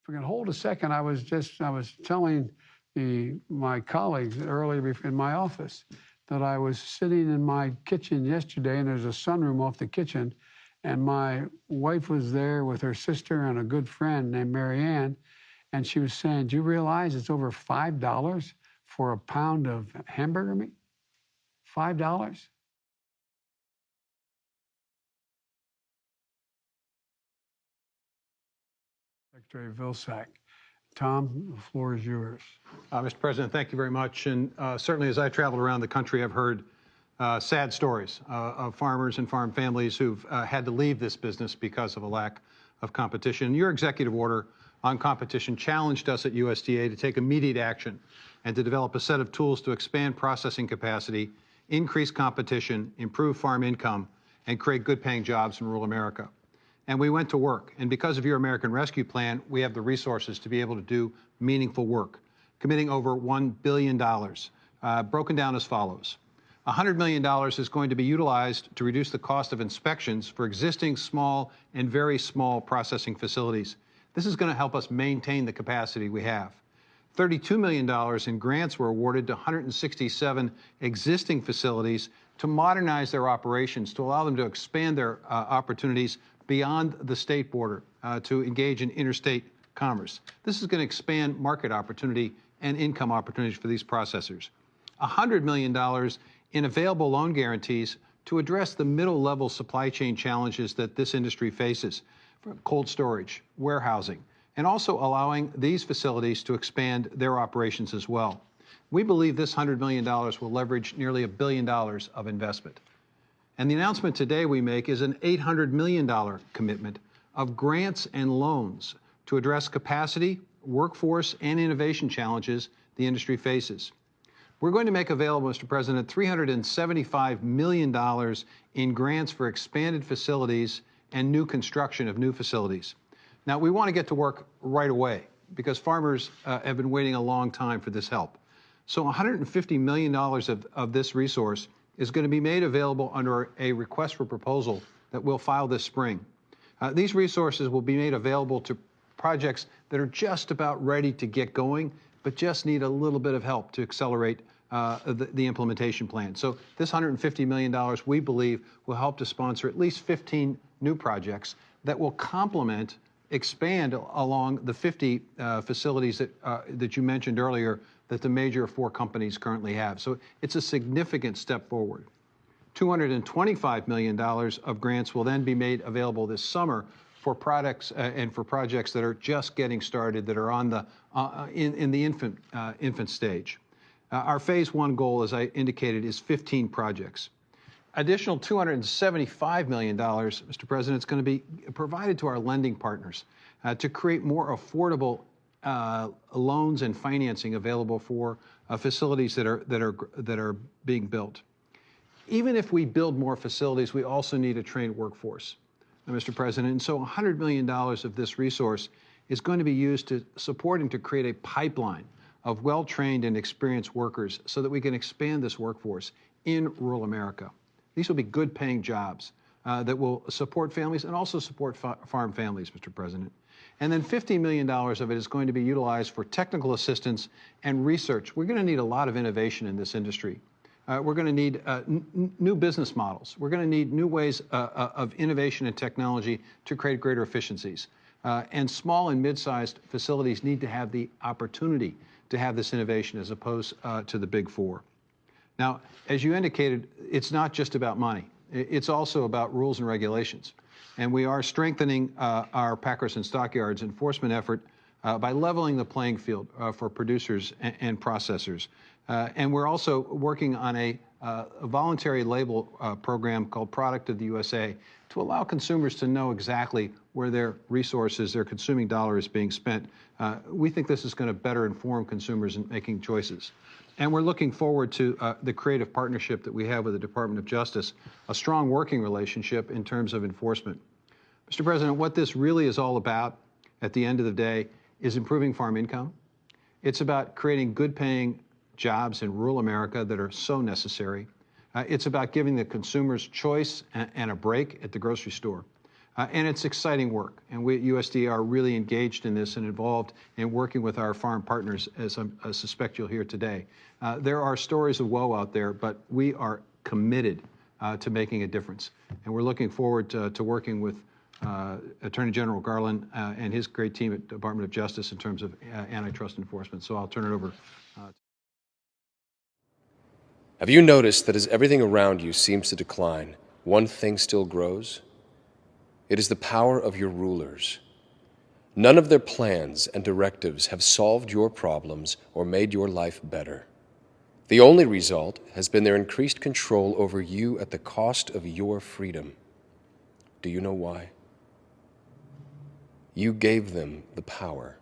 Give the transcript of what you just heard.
we can hold a second, I was telling my colleagues earlier in my office that I was sitting in my kitchen yesterday, and there's a sunroom off the kitchen, and my wife was there with her sister and a good friend named Mary Ann, and she was saying, do you realize it's over $5 for a pound of hamburger meat? $5? Secretary Vilsack. Tom, the floor is yours. Mr. President, thank you very much. And certainly as I traveled around the country, I've heard sad stories of farmers and farm families who've had to leave this business because of a lack of competition. Your executive order on competition challenged us at USDA to take immediate action and to develop a set of tools to expand processing capacity, increase competition, improve farm income, and create good-paying jobs in rural America. And we went to work. And because of your American Rescue Plan, we have the resources to be able to do meaningful work, committing over $1 billion, broken down as follows. $100 million is going to be utilized to reduce the cost of inspections for existing small and very small processing facilities. This is going to help us maintain the capacity we have. $32 million in grants were awarded to 167 existing facilities to modernize their operations, to allow them to expand their opportunities beyond the state border, to engage in interstate commerce. This is going to expand market opportunity and income opportunities for these processors. $100 million in available loan guarantees to address the middle-level supply chain challenges that this industry faces, from cold storage, warehousing, and also allowing these facilities to expand their operations as well. We believe this $100 million will leverage nearly $1 billion of investment. And the announcement today we make is an $800 million commitment of grants and loans to address capacity, workforce, and innovation challenges the industry faces. We're going to make available, Mr. President, $375 million in grants for expanded facilities and new construction of new facilities. Now, we want to get to work right away because farmers have been waiting a long time for this help. So $150 million of this resource is going to be made available under a request for proposal that we'll file this spring. These resources will be made available to projects that are just about ready to get going, but just need a little bit of help to accelerate the implementation plan. So this $150 million, we believe, will help to sponsor at least 15 new projects that will complement, expand along the 50 facilities that you mentioned earlier that the major 4 companies currently have. So it's a significant step forward. $225 million of grants will then be made available this summer for products and for projects that are just getting started, that are on the in the infant stage. Our phase 1 goal, as I indicated, is 15 projects. Additional $275 million, Mr. President, is going to be provided to our lending partners to create more affordable loans and financing available for facilities that are being built. Even if we build more facilities, we also need a trained workforce, Mr. President. And so $100 million of this resource is going to be used to support and to create a pipeline of well-trained and experienced workers so that we can expand this workforce in rural America. These will be good-paying jobs that will support families and also support farm families, Mr. President. And then $50 million of it is going to be utilized for technical assistance and research. We're going to need a lot of innovation in this industry. We're going to need new business models. We're going to need new ways of innovation and technology to create greater efficiencies. And small and mid-sized facilities need to have the opportunity to have this innovation as opposed to the big 4. Now, as you indicated, it's not just about money. It's also about rules and regulations. And we are strengthening our packers and stockyards enforcement effort by leveling the playing field for producers and processors. And we're also working on a voluntary label program called Product of the USA to allow consumers to know exactly where their resources, their consuming dollar is being spent. We think this is going to better inform consumers in making choices. And we're looking forward to the creative partnership that we have with the Department of Justice, a strong working relationship in terms of enforcement. Mr. President, what this really is all about at the end of the day is improving farm income. It's about creating good-paying jobs in rural America that are so necessary. It's about giving the consumers choice and a break at the grocery store. And it's exciting work. And we at USDA are really engaged in this and involved in working with our farm partners, as I suspect you'll hear today. There are stories of woe out there, but we are committed to making a difference. And we're looking forward to working with Attorney General Garland and his great team at Department of Justice in terms of antitrust enforcement. So I'll turn it over. Have you noticed that as everything around you seems to decline, one thing still grows? It is the power of your rulers. None of their plans and directives have solved your problems or made your life better. The only result has been their increased control over you at the cost of your freedom. Do you know why? You gave them the power.